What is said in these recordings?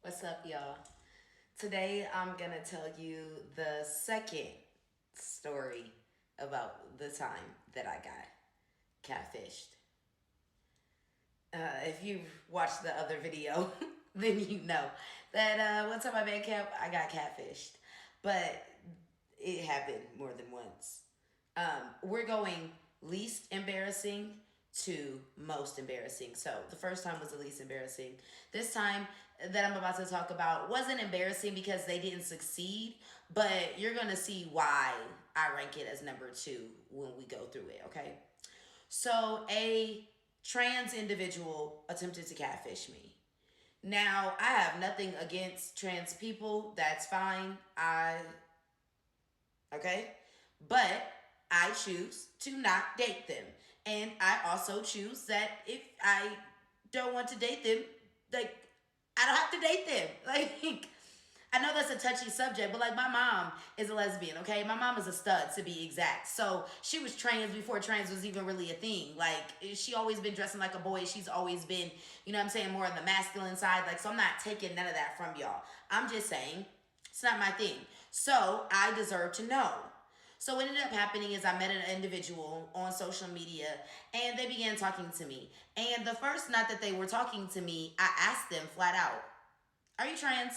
What's up, y'all? Today I'm gonna tell you the second story about the time that I got catfished. If you've watched the other video, then you know that one time I band camp, I got catfished. But it happened more than once. We're going least embarrassing to most embarrassing. So the first time was the least embarrassing. This time that I'm about to talk about wasn't embarrassing because they didn't succeed, but you're going to see why I rank it as number two when we go through it, okay? So a trans individual attempted to catfish me. Now, I have nothing against trans people. That's fine. Okay? But I choose to not date them. And I also choose that if I don't want to date them, like, I don't have to date them. Like, I know that's a touchy subject, but like my mom is a lesbian, okay? My mom is a stud to be exact. So she was trans before trans was even really a thing. Like she always been dressing like a boy. She's always been, you know what I'm saying, more on the masculine side. Like, so I'm not taking none of that from y'all. I'm just saying it's not my thing. So I deserve to know. So what ended up happening is I met an individual on social media and they began talking to me. And the first night that they were talking to me, I asked them flat out, are you trans?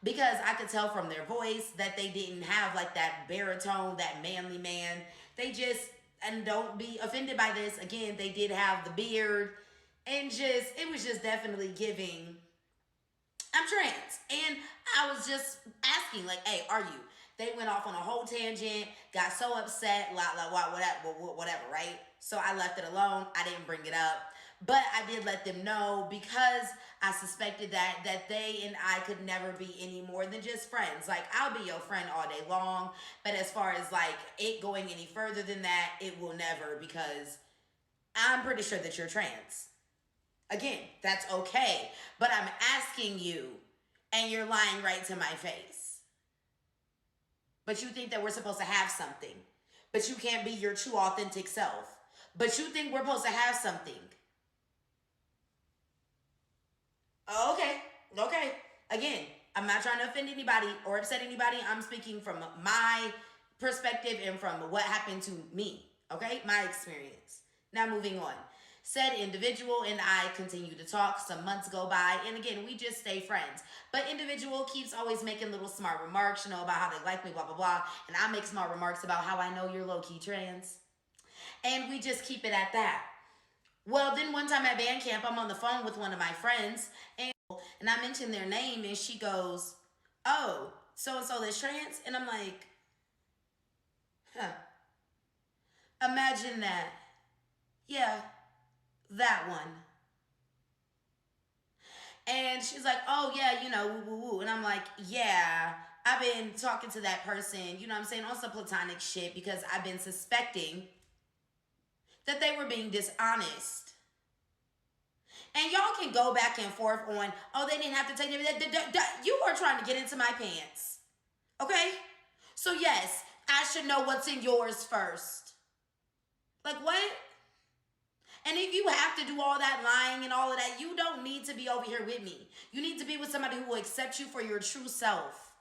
Because I could tell from their voice that they didn't have like that baritone, that manly man. They just, and don't be offended by this, again, they did have the beard and just, it was just definitely giving, I'm trans. And I was just asking, like, hey, are you? They went off on a whole tangent, got so upset, whatever, right? So I left it alone. I didn't bring it up. But I did let them know because I suspected that they and I could never be any more than just friends. Like, I'll be your friend all day long. But as far as like it going any further than that, it will never, because I'm pretty sure that you're trans. Again, that's okay. But I'm asking you, and you're lying right to my face. But you think that we're supposed to have something. But you can't be your true authentic self. But you think we're supposed to have something. Oh, okay. Okay. Again, I'm not trying to offend anybody or upset anybody. I'm speaking from my perspective and from what happened to me. Okay? My experience. Now moving on. Said individual and I continue to talk. Some months go by. And again, we just stay friends. But individual keeps always making little smart remarks, about how they like me, blah, blah, blah. And I make smart remarks about how I know you're low-key trans. And we just keep it at that. Well, then one time at band camp, I'm on the phone with one of my friends, and I mentioned their name, and she goes, "Oh, so and so is trans," and I'm like, "Huh? Imagine that. Yeah, that one." And she's like, "Oh yeah, woo woo woo," and I'm like, "Yeah, I've been talking to that person, what I'm saying, on some platonic shit because I've been suspecting that they were being dishonest." And y'all can go back and forth on, oh, they didn't have to take it. You are trying to get into my pants. Okay? So, yes, I should know what's in yours first. Like, what? And if you have to do all that lying and all of that, you don't need to be over here with me. You need to be with somebody who will accept you for your true self.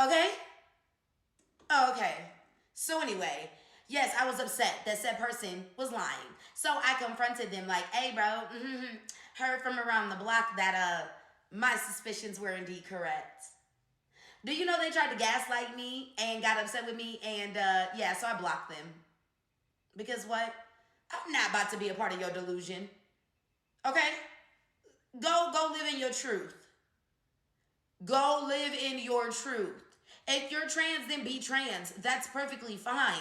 Okay? Okay. So anyway, yes, I was upset that said person was lying. So I confronted them like, hey, bro, heard from around the block that my suspicions were indeed correct. Do you know they tried to gaslight me and got upset with me? And yeah, so I blocked them. Because what? I'm not about to be a part of your delusion. Okay? Go live in your truth. Go live in your truth. If you're trans, then be trans. That's perfectly fine.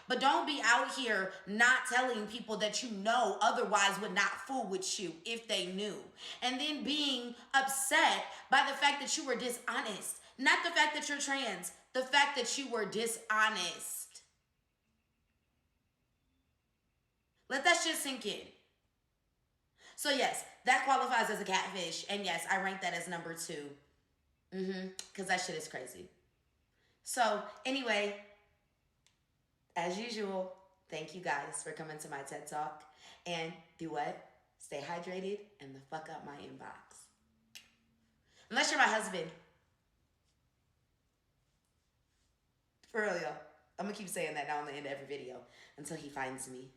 But don't be out here not telling people that you know otherwise would not fool with you if they knew. And then being upset by the fact that you were dishonest. Not the fact that you're trans. The fact that you were dishonest. Let that shit sink in. So yes, that qualifies as a catfish. And yes, I rank that as number two. Because that shit is crazy. So anyway, as usual, thank you guys for coming to my TED Talk. And do what? Stay hydrated and the fuck out my inbox. Unless you're my husband. For real, y'all. I'm gonna keep saying that now on the end of every video until he finds me.